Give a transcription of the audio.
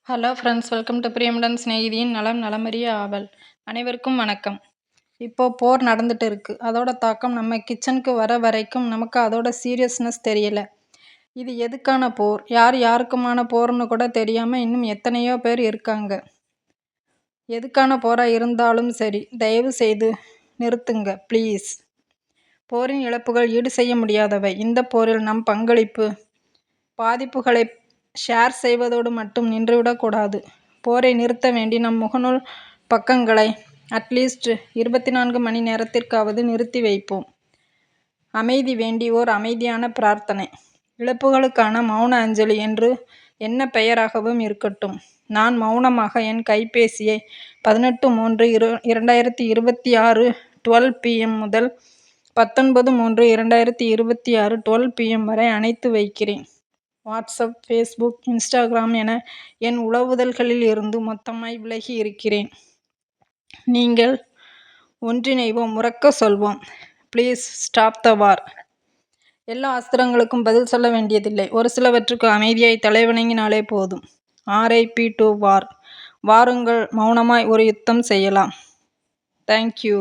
Hello friends, welcome to பிரியமுடன் சிநேகிதியின் நலம் நலமறிய ஆவல். அனைவருக்கும் வணக்கம். இப்போ போர் நடந்துட்டு இருக்கு. அதோட தாக்கம் நம்ம கிச்சனுக்கு வர வரைக்கும் நமக்கு அதோட சீரியஸ்னஸ் தெரியல. இது எதுக்கான போர், யார் யாருக்குமான போர்னு கூட தெரியாம இன்னும் எத்தனையோ பேர் இருக்காங்க. எதுக்கான போரா இருந்தாலும் சரி, தயவு செய்து நிறுத்துங்க ப்ளீஸ். போரின் இழப்புகள் ஈடு செய்ய முடியாதவை. இந்த போரில் நம் பங்களிப்பு பாதிப்புகளை ஷேர் செய்வதோடு மட்டும் நின்றுவிடக்கூடாது. போரை நிறுத்த வேண்டி நம் முகநூல் பக்கங்களை அட்லீஸ்ட் 24 மணி நேரத்திற்காவது நிறுத்தி வைப்போம். அமைதி வேண்டி ஓர் அமைதியான பிரார்த்தனை. இழப்புகளுக்கான மௌன அஞ்சலி என்று என்ன பெயராகவும் இருக்கட்டும். நான் மௌனமாக என் கைபேசியை 18/3/2026 12 PM முதல் 19/3/2026 12 PM வரை அணைத்து வைக்கிறேன். வாட்ஸ்அப், ஃபேஸ்புக், இன்ஸ்டாகிராம் என என் உலவுதல்களில் இருந்து மொத்தமாய் விலகி இருக்கிறேன். நீங்கள் ஒன்றிணைவோம், உரக்க சொல்வோம். ப்ளீஸ் ஸ்டாப் த வார். எல்லா அஸ்திரங்களுக்கும் பதில் சொல்ல வேண்டியதில்லை. ஒரு சிலவற்றுக்கு அமைதியாய் தலைவணங்கினாலே போதும். RIP டு வார். வாருங்கள், மௌனமாய் ஒரு யுத்தம் செய்யலாம். தேங்க்யூ.